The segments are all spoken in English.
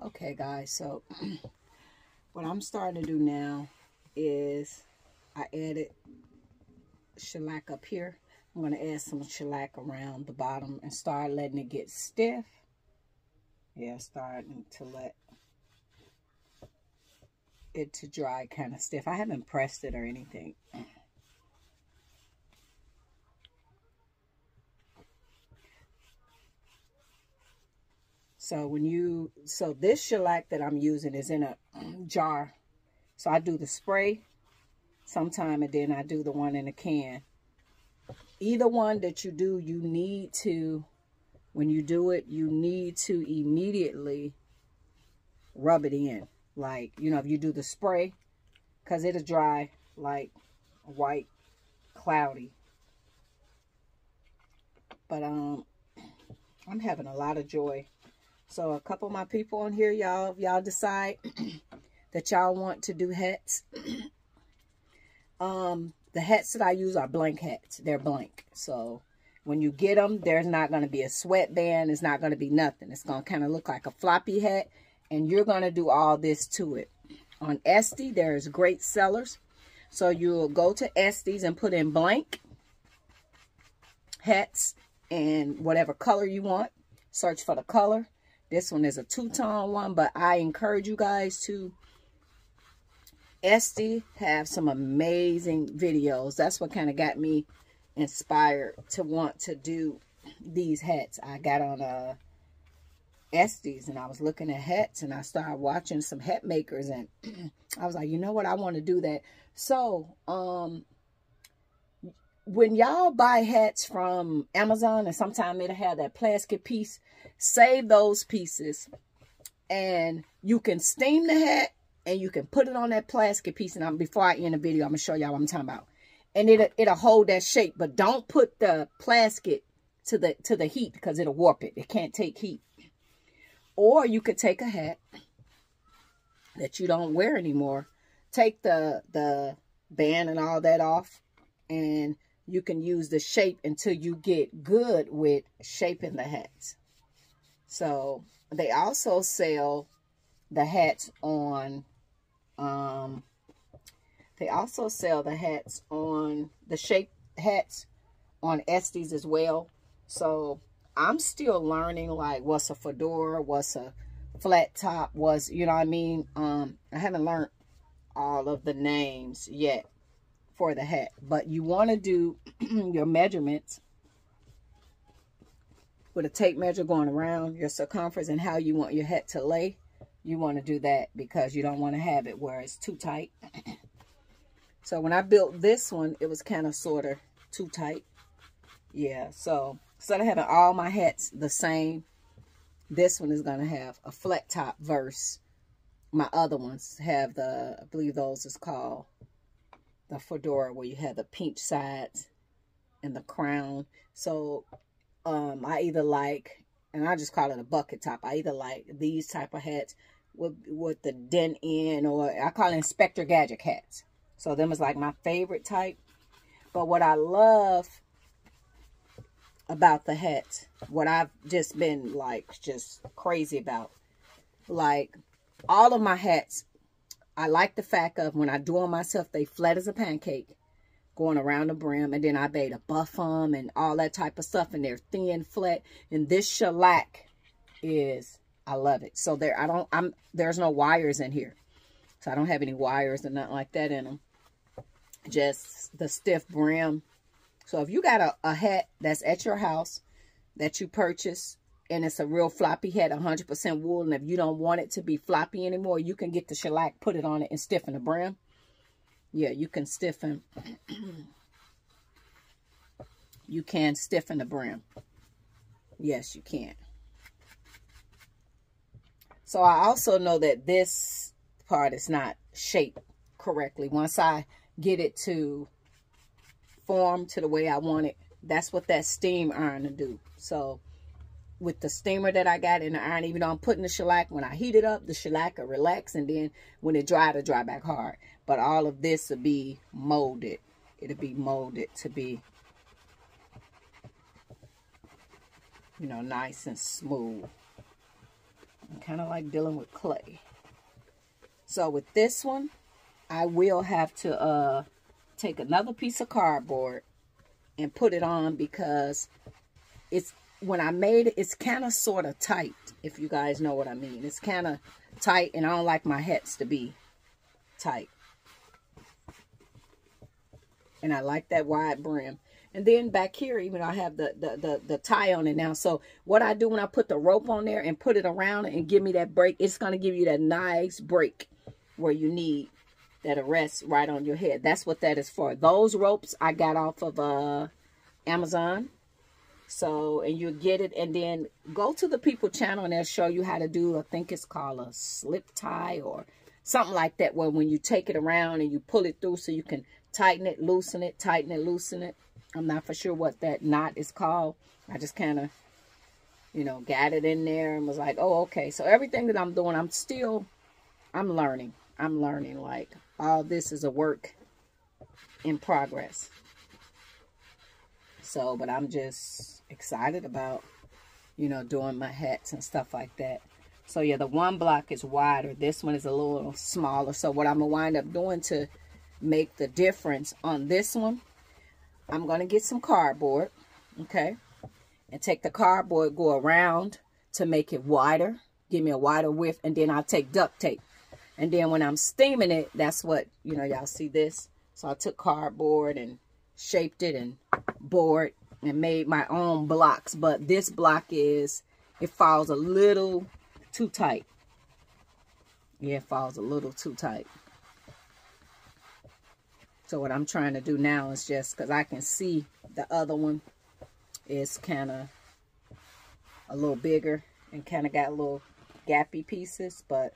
Okay, guys, so what I'm starting to do now is I added shellac up here. I'm going to add some shellac around the bottom and start letting it get stiff. Yeah, starting to let it to dry kind of stiff. I haven't pressed it or anything. So this shellac that I'm using is in a jar. So I do the spray sometime and then I do the one in a can. Either one that you do, you need to, when you do it, you need to immediately rub it in. Like, you know, if you do the spray, because it'll dry like white, cloudy. But I'm having a lot of joy. So a couple of my people on here, y'all decide that y'all want to do hats. The hats that I use are blank hats. They're blank. So when you get them, there's not going to be a sweatband. It's not going to be nothing. It's going to kind of look like a floppy hat. And you're going to do all this to it. On Etsy, there's great sellers. So you'll go to Etsy and put in blank hats and whatever color you want. Search for the color. This one is a two-tone one, but I encourage you guys to Etsy have some amazing videos. That's what kind of got me inspired to want to do these hats. I got on Etsy and I was looking at hats and I started watching some hat makers and I was like, you know what, I want to do that. So when y'all buy hats from Amazon, and sometimes it'll have that plastic piece, save those pieces and you can steam the hat and you can put it on that plastic piece. And before I end the video, I'm going to show y'all what I'm talking about. And it'll hold that shape, but don't put the plastic to the heat because it'll warp it. It can't take heat. Or you could take a hat that you don't wear anymore, take the band and all that off, and you can use the shape until you get good with shaping the hats. So they also sell the hats on, the shape hats on Etsy as well. So I'm still learning, like, what's a fedora, what's a flat top, you know what I mean? I haven't learned all of the names yet for the hat, but you want to do your measurements with a tape measure going around your circumference and how you want your hat to lay. You want to do that because you don't want to have it where it's too tight. So when I built this one, it was kind of sort of too tight. Yeah, so instead of having all my hats the same, this one is going to have a flat top versus my other ones have I believe those is called the fedora, where you have the pinch sides and the crown. So I either like, and I just call it a bucket top, I either like these type of hats with the dent in, or I call it Inspector Gadget hats. So them is like my favorite type. But what I love about the hats, what I've just been like just crazy about, like all of my hats, I like the fact of when I do them myself, they flat as a pancake going around the brim, and then I made a buff them and all that type of stuff, and they're thin, flat. And this shellac is, I love it. So there's no wires in here, so I don't have any wires or nothing like that in them. Just the stiff brim. So if you got a hat that's at your house that you purchase and it's a real floppy hat, 100% wool, and if you don't want it to be floppy anymore, you can get the shellac, put it on it, and stiffen the brim. Yeah, you can stiffen. You can stiffen the brim. Yes, you can. So I also know that this part is not shaped correctly. Once I get it to form to the way I want it, that's what that steam iron will do. So with the steamer that I got in the iron, even though I'm putting the shellac, when I heat it up, the shellac will relax, and then when it dry, it'll dry back hard. But all of this will be molded. It'll be molded to be, you know, nice and smooth. I'm kind of like dealing with clay. So with this one, I will have to take another piece of cardboard and put it on, because it's, when I made it, it's kind of sort of tight, if you guys know what I mean. It's kind of tight, and I don't like my hats to be tight. And I like that wide brim. And then back here, even I have the tie on it now. So what I do when I put the rope on there and put it around and give me that break, it's going to give you that nice break where you need that rest right on your head. That's what that is for. Those ropes I got off of Amazon. So, and you get it, and then go to the people channel and they'll show you how to do, I think it's called a slip tie or something like that, where when you take it around and you pull it through so you can tighten it, loosen it, tighten it, loosen it. I'm not for sure what that knot is called. I just kind of, you know, got it in there and was like, oh, okay. So everything that I'm doing, I'm learning. I'm learning. Like, all this is a work in progress. So, but I'm just excited about, you know, doing my hats and stuff like that. So yeah, the one block is wider. This one is a little smaller. So what I'm going to wind up doing to make the difference on this one, I'm going to get some cardboard, okay, and take the cardboard, go around to make it wider, give me a wider width, and then I'll take duct tape. And then when I'm steaming it, that's what, you know, y'all see this. So I took cardboard and shaped it and board and made my own blocks. But this block is, it falls a little too tight. Yeah, it falls a little too tight. So what I'm trying to do now is just, because I can see the other one is kind of a little bigger and kind of got little gappy pieces, but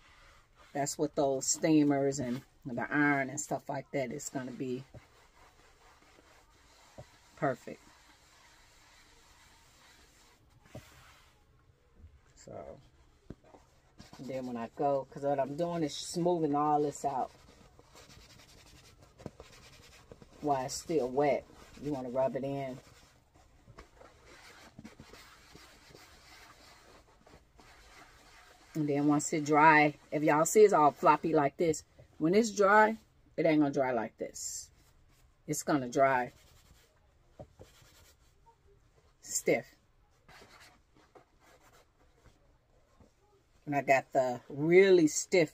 that's what those steamers and the iron and stuff like that is going to be perfect. So, and then when I go, because what I'm doing is smoothing all this out while it's still wet. You want to rub it in. And then once it dry, if y'all see it's all floppy like this, when it's dry, it ain't going to dry like this. It's going to dry stiff. And I got the really stiff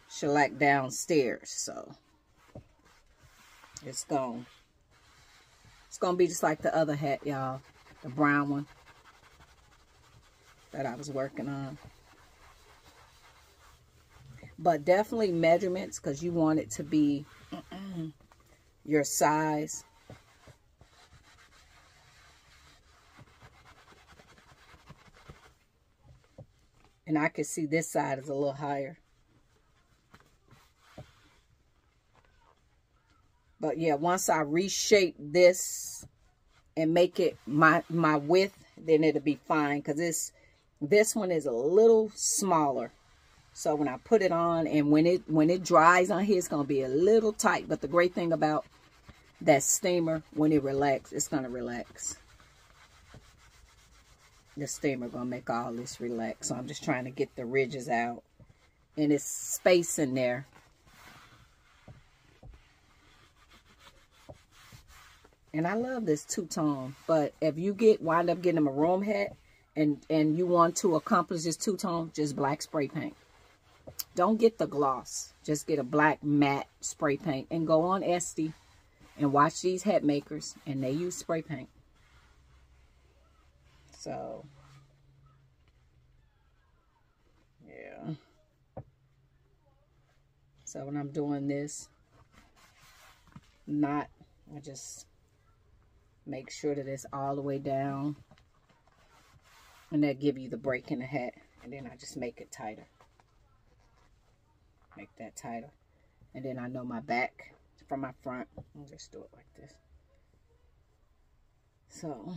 shellac downstairs, so it's gonna be just like the other hat, y'all, the brown one that I was working on. But definitely measurements, because you want it to be your size. And I can see this side is a little higher. But yeah, once I reshape this and make it my width, then it'll be fine. Because this one is a little smaller. So when I put it on and when it dries on here, it's going to be a little tight. But the great thing about that steamer, when it relaxes, it's going to relax. The steamer going to make all this relax. So I'm just trying to get the ridges out. And it's space in there. And I love this two-tone. But if you wind up getting a maroon hat and you want to accomplish this two-tone, just black spray paint. Don't get the gloss. Just get a black matte spray paint. And go on Etsy and watch these hat makers. And they use spray paint. So, yeah. So when I'm doing this knot, I just make sure that it's all the way down. And that give you the break in the hat. And then I just make it tighter. Make that tighter. And then I know my back from my front. I'll just do it like this. So.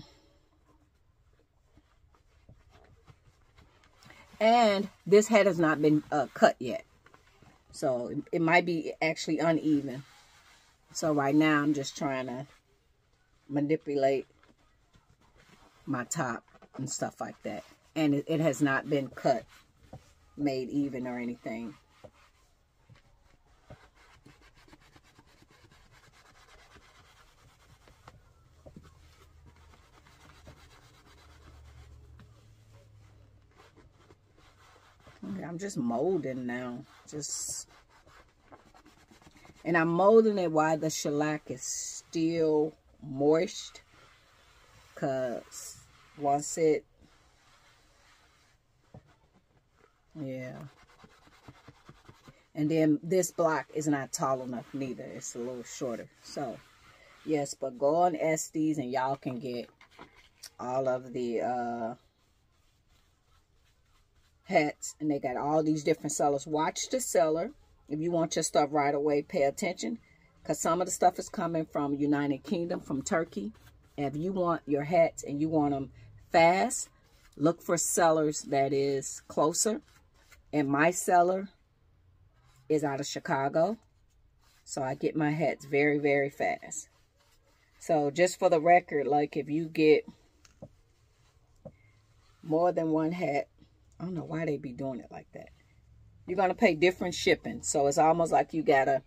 And this hat has not been cut yet. So it might be actually uneven. So right now I'm just trying to manipulate my top and stuff like that. And it has not been cut, made even or anything. Okay, I'm just molding now. And I'm molding it while the shellac is still moist. Because once it, yeah. And then this block is not tall enough neither. It's a little shorter. So, yes, but go on Estes and y'all can get all of the hats. And they got all these different sellers. Watch the seller. If you want your stuff right away, pay attention. Because some of the stuff is coming from United Kingdom, from Turkey. If you want your hats and you want them fast, look for sellers that is closer. And my seller is out of Chicago. So I get my hats very, very fast. So just for the record, like if you get more than one hat, I don't know why they be doing it like that. You're going to pay different shipping. So it's almost like you got to,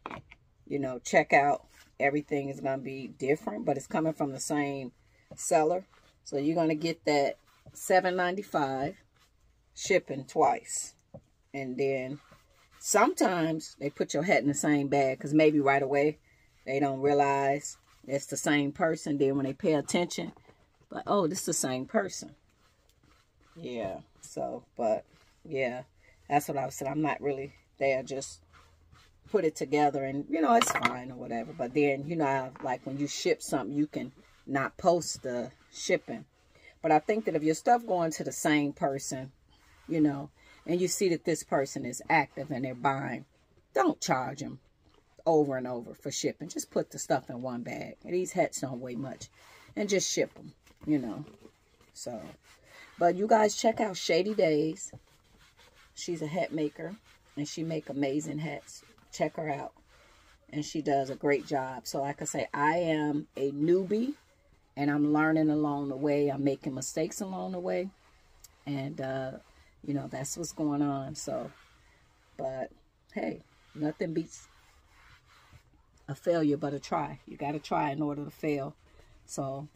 you know, check out. Everything is going to be different, but it's coming from the same seller. So you're going to get that $7.95 shipping twice. And then sometimes they put your hat in the same bag because maybe right away they don't realize it's the same person. Then when they pay attention, like, oh, this is the same person. Yeah. So, but yeah, that's what I was saying. I'm not really there, just put it together and, you know, it's fine or whatever. But then, you know, like when you ship something, you can not post the shipping. But I think that if your stuff going to the same person, you know, and you see that this person is active and they're buying, don't charge them over and over for shipping. Just put the stuff in one bag. These hats don't weigh much. And just ship them, you know. So, but you guys check out Shady Days. She's a hat maker and she make amazing hats. Check her out. And she does a great job. So like I say, I am a newbie and I'm learning along the way. I'm making mistakes along the way. And, you know, that's what's going on. So, but hey, nothing beats a failure but a try. You got to try in order to fail. So,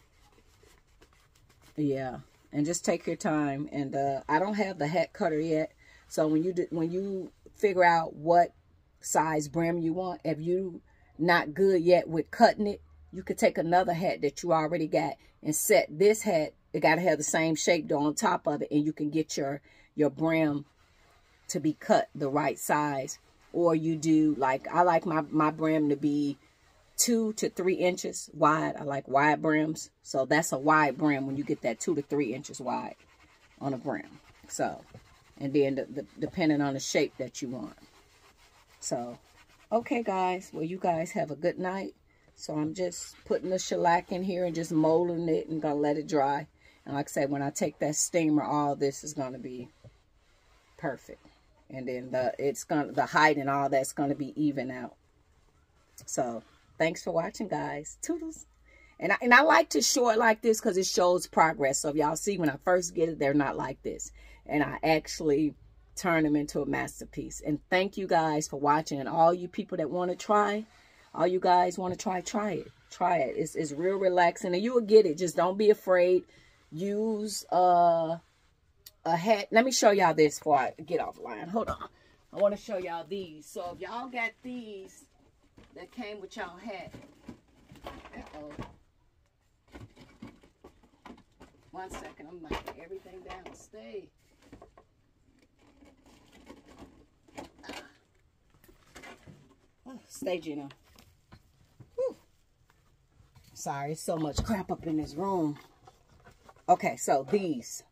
yeah. And just take your time. And I don't have the hat cutter yet. So when you figure out what size brim you want, if you not good yet with cutting it, you could take another hat that you already got and set this hat. It got to have the same shape on top of it, and you can get your brim to be cut the right size. Or you do, like, I like my brim to be 2 to 3 inches wide. I like wide brims. So that's a wide brim when you get that 2 to 3 inches wide on a brim. So, and then depending on the shape that you want. So, okay, guys. Well, you guys have a good night. So, I'm just putting the shellac in here and just molding it and going to let it dry. And like I said, when I take that steamer, all this is going to be perfect. And then the height and all that's going to be even out. So, thanks for watching, guys. Toodles. And I like to show it like this because it shows progress. So, if y'all see when I first get it, they're not like this. And I actually turn them into a masterpiece. And thank you guys for watching. And all you people that want to try, all you guys want to try it. Try it. It's real relaxing. And you will get it. Just don't be afraid. Use a hat. Let me show y'all this before I get offline. Hold on. I want to show y'all these. So if y'all got these that came with y'all hat. Uh-oh. 1 second. I'm knocking everything down. Stay. Stay, Gina. Whew. Sorry, so much crap up in this room. Okay, so these.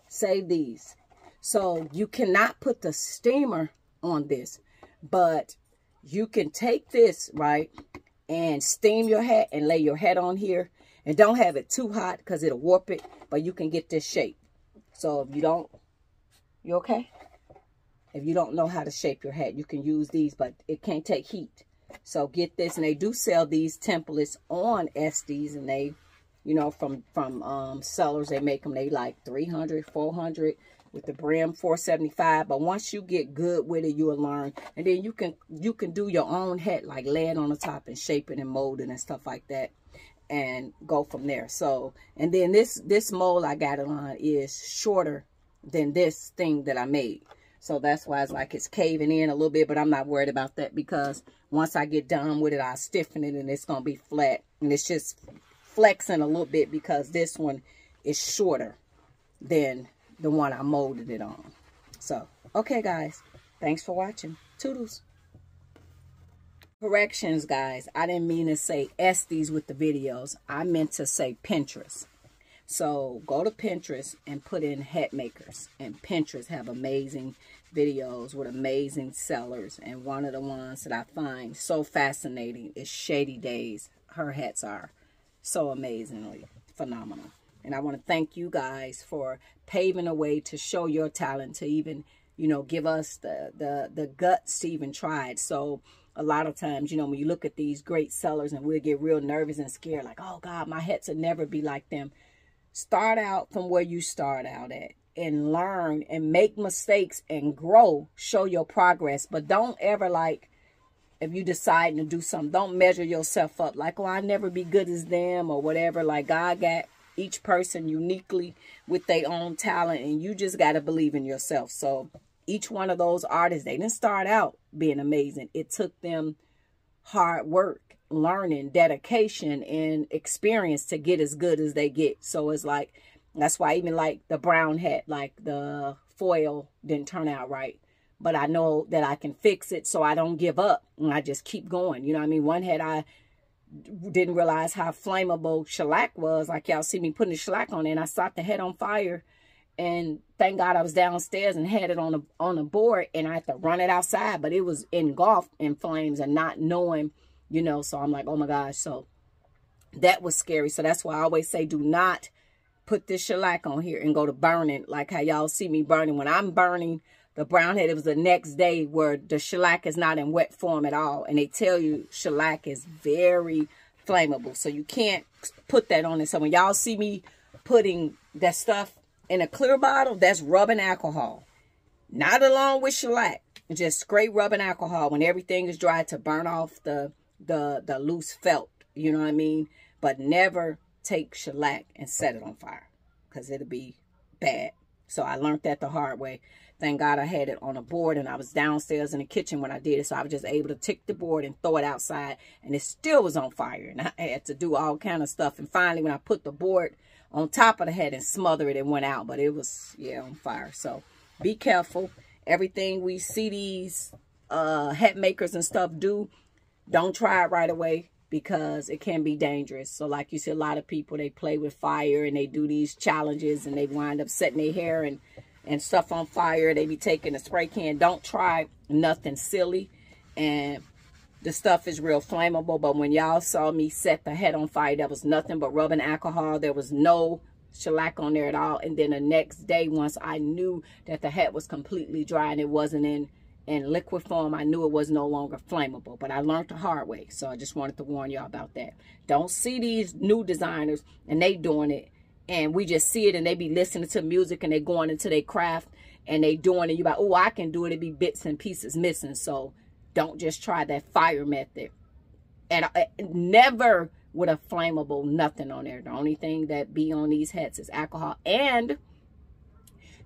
Save these. So you cannot put the steamer on this, but you can take this, right, and steam your hat and lay your hat on here. And don't have it too hot because it'll warp it, but you can get this shape. So if you don't, you okay? If you don't know how to shape your hat, you can use these, but it can't take heat. So get this, and they do sell these templates on Estes, and they, you know, from sellers. They make them, they like 300, 400 with the brim, 475. But once you get good with it, you'll learn. And then you can do your own hat, like lay it on the top and shape it and mold it and stuff like that, and go from there. So, and then this mold I got it on is shorter than this thing that I made. So that's why it's like it's caving in a little bit, but I'm not worried about that, because once I get done with it, I'll stiffen it and it's going to be flat. And it's just flexing a little bit because this one is shorter than the one I molded it on. So, okay, guys. Thanks for watching. Toodles. Corrections, guys. I didn't mean to say Estes with the videos. I meant to say Pinterest. So go to Pinterest and put in hat makers. And Pinterest have amazing videos with amazing sellers. And one of the ones that I find so fascinating is Shady Days. Her hats are so amazingly phenomenal. And I want to thank you guys for paving a way to show your talent, to even, you know, give us the guts to even try it. So a lot of times, you know, when you look at these great sellers and we'll get real nervous and scared, like, oh God, my hats will never be like them. Start out from where you start out at and learn and make mistakes and grow, show your progress. But don't ever, like, if you decide to do something, don't measure yourself up like, oh, I'll never be good as them or whatever. Like, God got each person uniquely with their own talent, and you just got to believe in yourself. So each one of those artists, they didn't start out being amazing. It took them hard work, learning, dedication, and experience to get as good as they get. So it's like, that's why even like the brown hat, like the foil didn't turn out right, but I know that I can fix it, so I don't give up and I just keep going. You know what I mean? One hat, I didn't realize how flammable shellac was. Like, y'all see me putting the shellac on it, and I set the head on fire, and thank God I was downstairs and had it on a board, and I had to run it outside, but it was engulfed in flames and not knowing, you know. So I'm like, oh my gosh. So that was scary. So that's why I always say, do not put this shellac on here and go to burning, like how y'all see me burning. When I'm burning the brown head, it was the next day where the shellac is not in wet form at all. And they tell you shellac is very flammable, so you can't put that on it. So when y'all see me putting that stuff in a clear bottle, that's rubbing alcohol, not along with shellac, just straight rubbing alcohol when everything is dry to burn off the loose felt, you know what I mean? But never take shellac and set it on fire, because it'll be bad. So I learned that the hard way. Thank God I had it on a board, and I was downstairs in the kitchen when I did it. So I was just able to take the board and throw it outside, and it still was on fire. And I had to do all kind of stuff. And finally, when I put the board on top of the head and smother it, it went out. But it was, yeah, on fire. So be careful. Everything we see these hat makers and stuff do, don't try it right away, because it can be dangerous. So like you see, a lot of people, they play with fire and they do these challenges and they wind up setting their hair and stuff on fire. They be taking a spray can. Don't try nothing silly. And the stuff is real flammable. But when y'all saw me set the head on fire, there was nothing but rubbing alcohol. There was no shellac on there at all. And then the next day, once I knew that the hat was completely dry and it wasn't in liquid form, I knew it was no longer flammable. But I learned the hard way. So I just wanted to warn y'all about that. Don't see these new designers and they doing it, and we just see it and they be listening to music and they going into their craft and they doing it. You like, oh, I can do it. It be bits and pieces missing. So don't just try that fire method. And never with a flammable nothing on there. The only thing that be on these hats is alcohol. And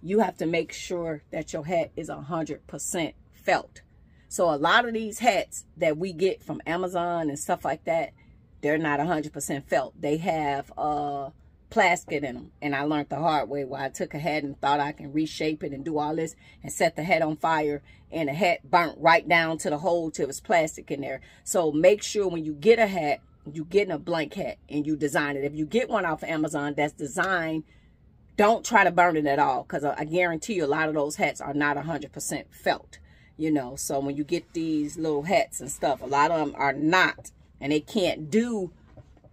you have to make sure that your hat is 100% felt. So a lot of these hats that we get from Amazon and stuff like that, they're not 100% felt. They have plastic in them. And I learned the hard way, where I took a hat and thought I can reshape it and do all this and set the hat on fire, and the hat burnt right down to the hole till it was plastic in there. So make sure when you get a hat, you get a blank hat and you design it. If you get one off of Amazon that's designed, don't try to burn it at all, because I guarantee you a lot of those hats are not 100% felt, you know. So when you get these little hats and stuff, a lot of them are not, and they can't do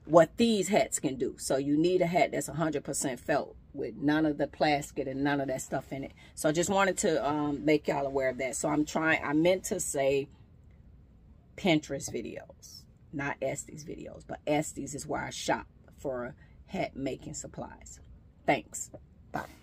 what these hats can do. So you need a hat that's 100% felt with none of the plastic and none of that stuff in it. So I just wanted to make y'all aware of that. So I meant to say Pinterest videos, not Estes videos, but Estes is where I shop for hat making supplies. Thanks. Bye.